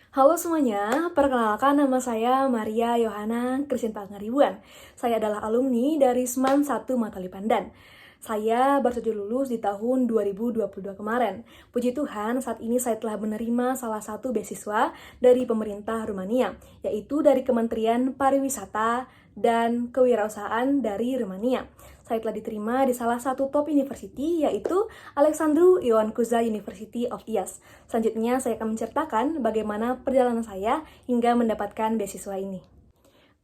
Halo semuanya, perkenalkan nama saya Maria Yohana Christian Pangaribuan. Saya adalah alumni dari SMAN 1 Matali Pandan. Saya baru saja lulus di tahun 2022 kemarin. Puji Tuhan, saat ini saya telah menerima salah satu beasiswa dari pemerintah Rumania, yaitu dari Kementerian Pariwisata dan Kewirausahaan dari Rumania. Saya telah diterima di salah satu top university, yaitu Alexandru Ioan Cuza University of IAS. Selanjutnya, saya akan menceritakan bagaimana perjalanan saya hingga mendapatkan beasiswa ini.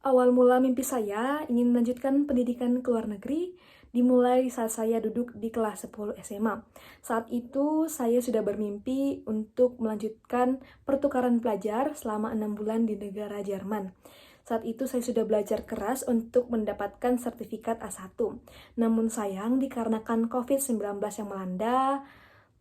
Awal mula mimpi saya ingin melanjutkan pendidikan ke luar negeri dimulai saat saya duduk di kelas 10 SMA. Saat itu, saya sudah bermimpi untuk melanjutkan pertukaran pelajar selama 6 bulan di negara Jerman. Saat itu saya sudah belajar keras untuk mendapatkan sertifikat A1. Namun sayang, dikarenakan COVID-19 yang melanda,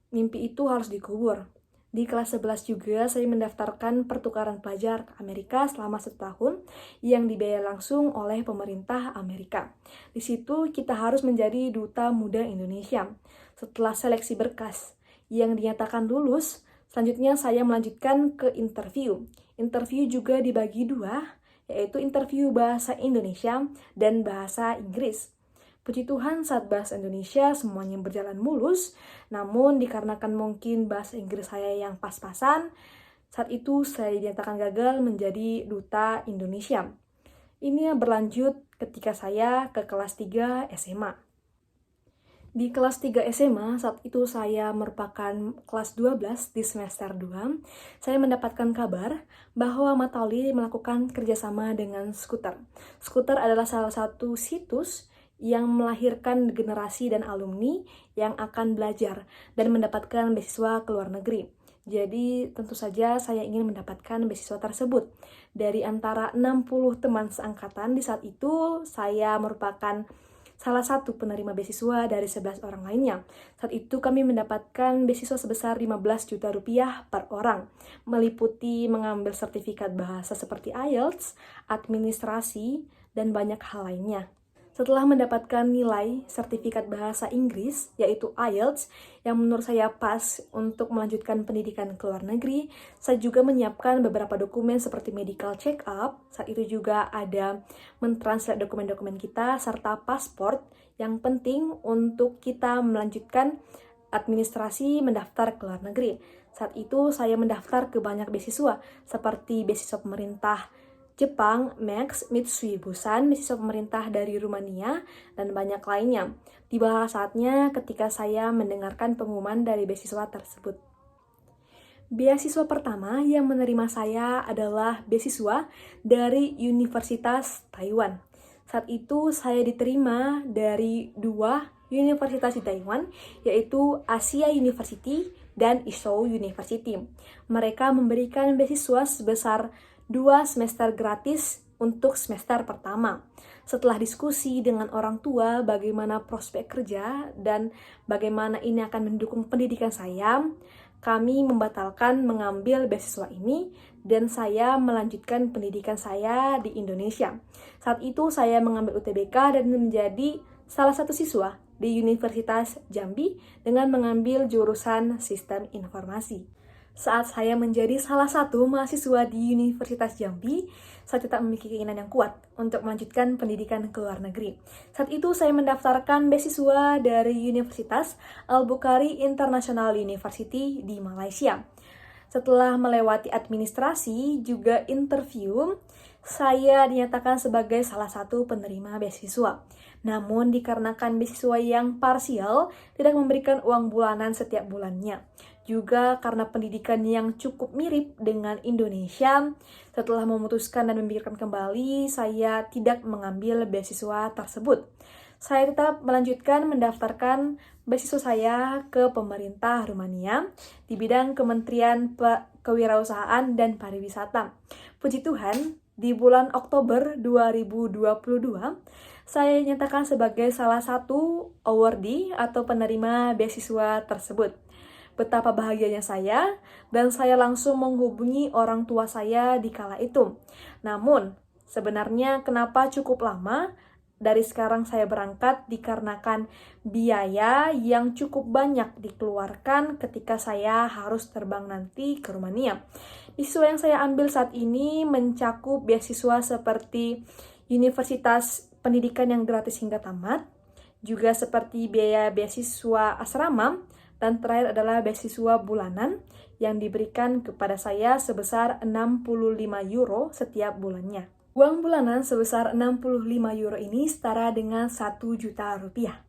mimpi itu harus dikubur. Di kelas 11 juga saya mendaftarkan pertukaran pelajar ke Amerika selama 1 tahun yang dibiayai langsung oleh pemerintah Amerika. Di situ kita harus menjadi duta muda Indonesia. Setelah seleksi berkas yang dinyatakan lulus, selanjutnya saya melanjutkan ke interview. Interview juga dibagi dua, yaitu interview bahasa Indonesia dan bahasa Inggris. Puji Tuhan saat bahasa Indonesia semuanya berjalan mulus, namun dikarenakan mungkin bahasa Inggris saya yang pas-pasan, saat itu saya dinyatakan gagal menjadi duta Indonesia. Ini berlanjut ketika saya ke kelas 3 SMA. Di kelas 3 SMA, saat itu saya merupakan kelas 12 di semester 2, saya mendapatkan kabar bahwa Matali melakukan kerjasama dengan Skuter. Skuter adalah salah satu situs yang melahirkan generasi dan alumni yang akan belajar dan mendapatkan beasiswa ke luar negeri. Jadi tentu saja saya ingin mendapatkan beasiswa tersebut. Dari antara 60 teman seangkatan di saat itu, saya merupakan salah satu penerima beasiswa dari 11 orang lainnya. Saat itu kami mendapatkan beasiswa sebesar 15 juta rupiah per orang, meliputi mengambil sertifikat bahasa seperti IELTS, administrasi, dan banyak hal lainnya. Setelah mendapatkan nilai sertifikat bahasa Inggris, yaitu IELTS, yang menurut saya pas untuk melanjutkan pendidikan ke luar negeri, saya juga menyiapkan beberapa dokumen seperti medical check-up. Saat itu juga ada mentranslate dokumen-dokumen kita, serta paspor yang penting untuk kita melanjutkan administrasi mendaftar ke luar negeri. Saat itu saya mendaftar ke banyak beasiswa, seperti beasiswa pemerintah Jepang, Max, Mitsui Busan, beasiswa pemerintah dari Rumania, dan banyak lainnya. Tibalah saatnya ketika saya mendengarkan pengumuman dari beasiswa tersebut. Beasiswa pertama yang menerima saya adalah beasiswa dari Universitas Taiwan. Saat itu saya diterima dari dua universitas di Taiwan, yaitu Asia University dan Isou University. Mereka memberikan beasiswa sebesar 2 semester gratis untuk semester pertama. Setelah diskusi dengan orang tua bagaimana prospek kerja dan bagaimana ini akan mendukung pendidikan saya, kami membatalkan mengambil beasiswa ini dan saya melanjutkan pendidikan saya di Indonesia. Saat itu saya mengambil UTBK dan menjadi salah satu siswa di Universitas Jambi dengan mengambil jurusan Sistem Informasi. Saat saya menjadi salah satu mahasiswa di Universitas Jambi, saya tetap memiliki keinginan yang kuat untuk melanjutkan pendidikan ke luar negeri. Saat itu saya mendaftarkan beasiswa dari Universitas Al-Bukhari International University di Malaysia. Setelah melewati administrasi, juga interview, saya dinyatakan sebagai salah satu penerima beasiswa. Namun dikarenakan beasiswa yang parsial, tidak memberikan uang bulanan setiap bulannya. Juga karena pendidikan yang cukup mirip dengan Indonesia, setelah memutuskan dan memikirkan kembali, saya tidak mengambil beasiswa tersebut. Saya tetap melanjutkan mendaftarkan beasiswa saya ke pemerintah Rumania di bidang Kementerian Kewirausahaan dan Pariwisata. Puji Tuhan, di bulan Oktober 2022, saya dinyatakan sebagai salah satu awardee atau penerima beasiswa tersebut. Betapa bahagianya saya, dan saya langsung menghubungi orang tua saya di kala itu. Namun, sebenarnya kenapa cukup lama? Dari sekarang saya berangkat dikarenakan biaya yang cukup banyak dikeluarkan ketika saya harus terbang nanti ke Rumania. Beasiswa yang saya ambil saat ini mencakup beasiswa seperti Universitas Pendidikan yang gratis hingga tamat, juga seperti biaya beasiswa asrama, dan terakhir adalah beasiswa bulanan yang diberikan kepada saya sebesar 65 euro setiap bulannya. Uang bulanan sebesar 65 euro ini setara dengan 1 juta rupiah.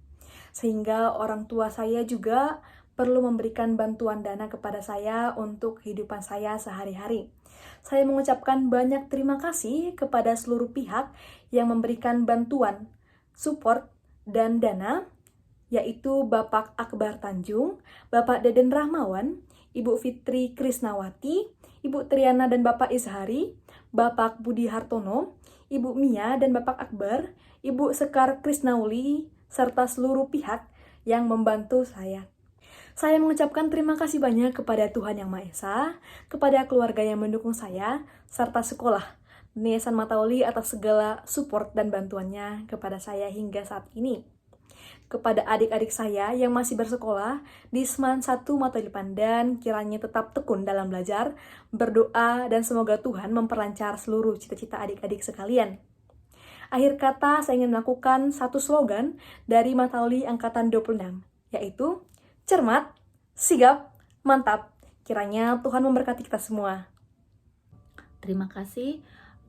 Sehingga orang tua saya juga perlu memberikan bantuan dana kepada saya untuk kehidupan saya sehari-hari. Saya mengucapkan banyak terima kasih kepada seluruh pihak yang memberikan bantuan, support, dan dana, yaitu Bapak Akbar Tanjung, Bapak Deden Rahmawan, Ibu Fitri Krisnawati, Ibu Triana dan Bapak Izhari, Bapak Budi Hartono, Ibu Mia dan Bapak Akbar, Ibu Sekar Krisnauli, serta seluruh pihak yang membantu saya. Saya mengucapkan terima kasih banyak kepada Tuhan Yang Maha Esa, kepada keluarga yang mendukung saya, serta sekolah, Yayasan Matauli atas segala support dan bantuannya kepada saya hingga saat ini. Kepada adik-adik saya yang masih bersekolah di Seman 1 Matauli Pandan, kiranya tetap tekun dalam belajar, berdoa, dan semoga Tuhan memperlancar seluruh cita-cita adik-adik sekalian. Akhir kata, saya ingin melakukan satu slogan dari Matauli Angkatan 26, yaitu cermat, sigap, mantap. Kiranya Tuhan memberkati kita semua. Terima kasih.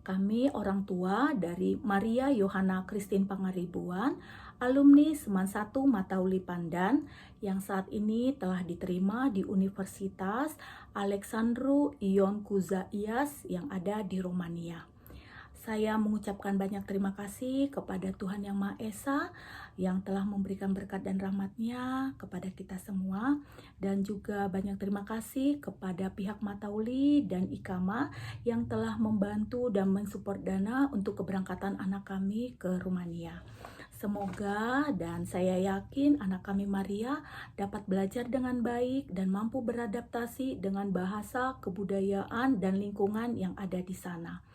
Kami orang tua dari Maria Yohana Christine Pangaribuan, alumni Seman 1 Matauli Pandan, yang saat ini telah diterima di Universitas Alexandru Ion Kuzaias yang ada di Romania. Saya mengucapkan banyak terima kasih kepada Tuhan Yang Maha Esa yang telah memberikan berkat dan rahmat-Nya kepada kita semua, dan juga banyak terima kasih kepada pihak Matauli dan Ikama yang telah membantu dan mensupport dana untuk keberangkatan anak kami ke Rumania. Semoga dan saya yakin anak kami Maria dapat belajar dengan baik dan mampu beradaptasi dengan bahasa, kebudayaan, dan lingkungan yang ada di sana.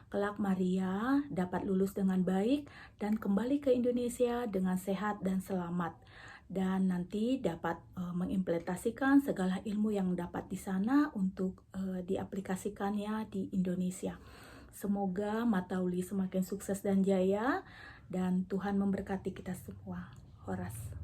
Kelak Maria dapat lulus dengan baik dan kembali ke Indonesia dengan sehat dan selamat. Dan nanti dapat mengimplementasikan segala ilmu yang dapat di sana untuk diaplikasikannya di Indonesia. Semoga Matauli semakin sukses dan jaya, dan Tuhan memberkati kita semua. Horas.